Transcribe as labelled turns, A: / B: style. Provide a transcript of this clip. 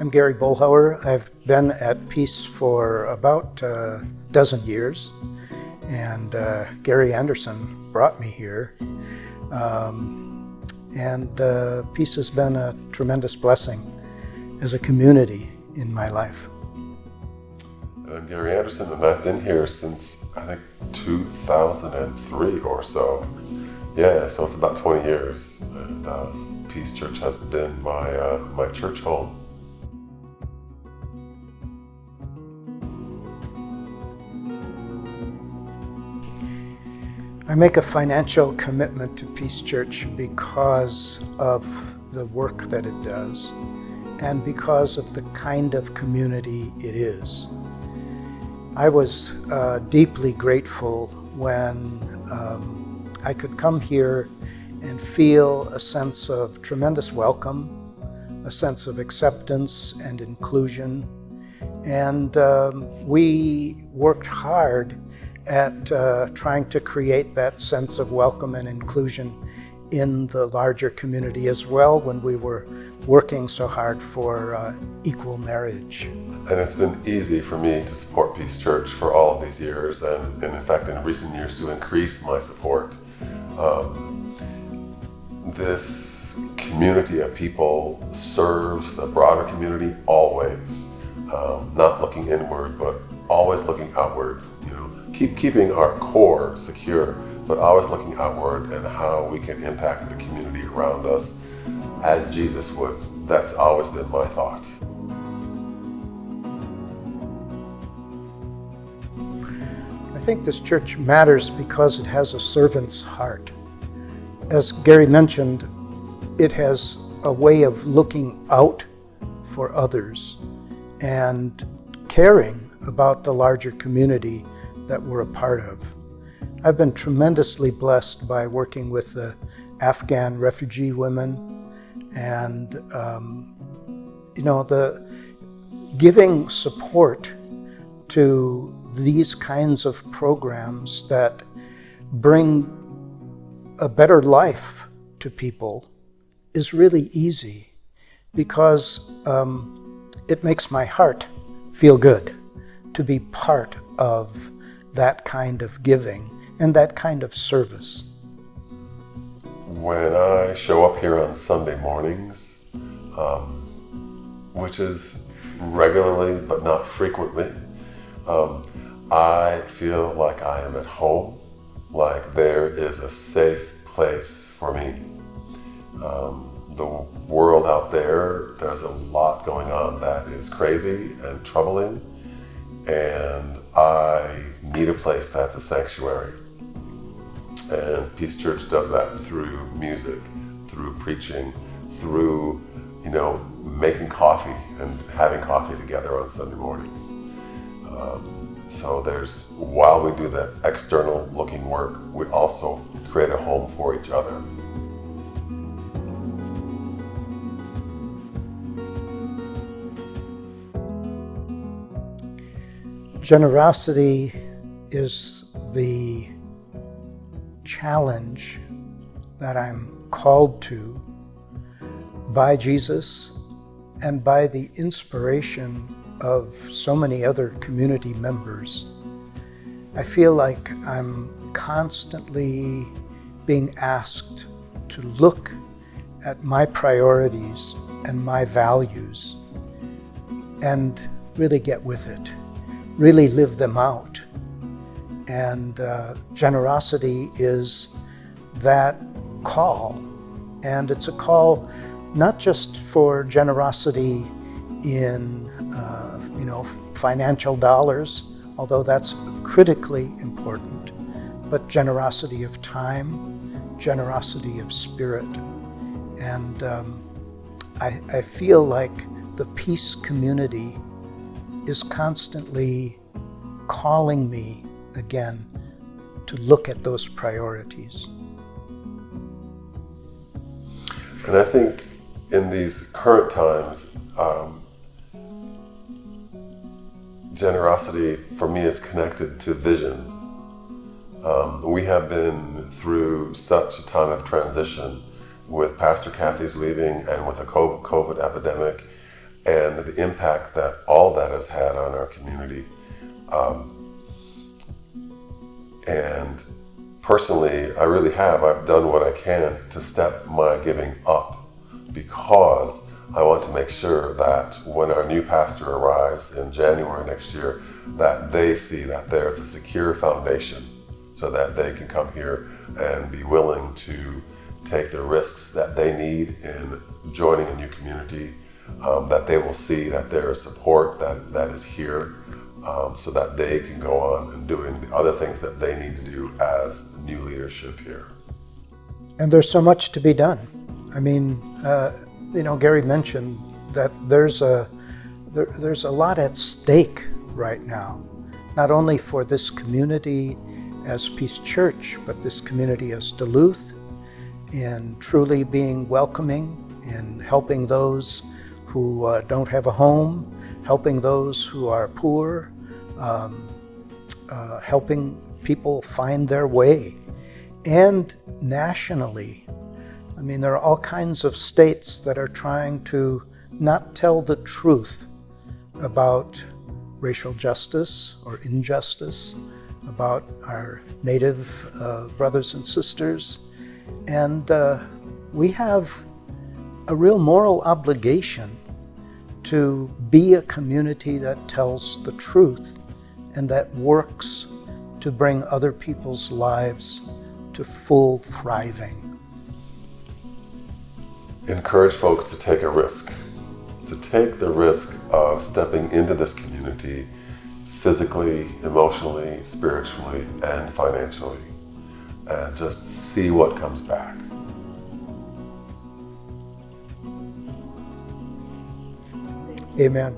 A: I'm Gary Bullhauer. I've been at Peace for about a dozen years, and Gary Anderson brought me here. Peace has been a tremendous blessing as a community in my life.
B: I'm Gary Anderson, and I've been here since, I think, 2003 or so. Yeah, so it's about 20 years, and Peace Church has been my church home.
A: I make a financial commitment to Peace Church because of the work that it does and because of the kind of community it is. I was deeply grateful when I could come here and feel a sense of tremendous welcome, a sense of acceptance and inclusion. And we worked hard at trying to create that sense of welcome and inclusion in the larger community as well when we were working so hard for equal marriage.
B: And it's been easy for me to support Peace Church for all of these years, and in fact in recent years to increase my support. This community of people serves the broader community always, not looking inward, but always looking outward. Keeping our core secure, but always looking outward and how we can impact the community around us as Jesus would. That's always been my thought.
A: I think this church matters because it has a servant's heart. As Gary mentioned, it has a way of looking out for others and caring about the larger community that we're a part of. I've been tremendously blessed by working with the Afghan refugee women and the giving support to these kinds of programs that bring a better life to people is really easy because it makes my heart feel good to be part of that kind of giving and that kind of service.
B: When I show up here on Sunday mornings, which is regularly but not frequently, I feel like I am at home, like there is a safe place for me. The world out there's a lot going on that is crazy and troubling, and I need a place that's a sanctuary. And Peace Church does that through music, through preaching, through, making coffee and having coffee together on Sunday mornings. So while we do that external looking work, we also create a home for each other.
A: Generosity is the challenge that I'm called to by Jesus and by the inspiration of so many other community members. I feel like I'm constantly being asked to look at my priorities and my values and really get with it. Really live them out. And generosity is that call. And it's a call not just for generosity in financial dollars, although that's critically important, but generosity of time, generosity of spirit. And I feel like the Peace community is constantly calling me again to look at those priorities.
B: And I think in these current times, generosity for me is connected to vision. We have been through such a time of transition with Pastor Kathy's leaving and with the COVID epidemic. and the impact that all that has had on our community. And personally, I've done what I can to step my giving up, because I want to make sure that when our new pastor arrives in January next year, that they see that there's a secure foundation so that they can come here and be willing to take the risks that they need in joining a new community, that they will see that there is support that is here, so that they can go on and doing the other things that they need to do as new leadership here.
A: And there's so much to be done. I mean, Gary mentioned that there's a lot at stake right now, not only for this community as Peace Church, but this community as Duluth, in truly being welcoming, in helping those who don't have a home, helping those who are poor, helping people find their way. And nationally, I mean, there are all kinds of states that are trying to not tell the truth about racial justice or injustice, about our Native brothers and sisters. And we have a real moral obligation to be a community that tells the truth and that works to bring other people's lives to full thriving.
B: Encourage folks to take a risk, to take the risk of stepping into this community physically, emotionally, spiritually, and financially, and just see what comes back.
A: Amen.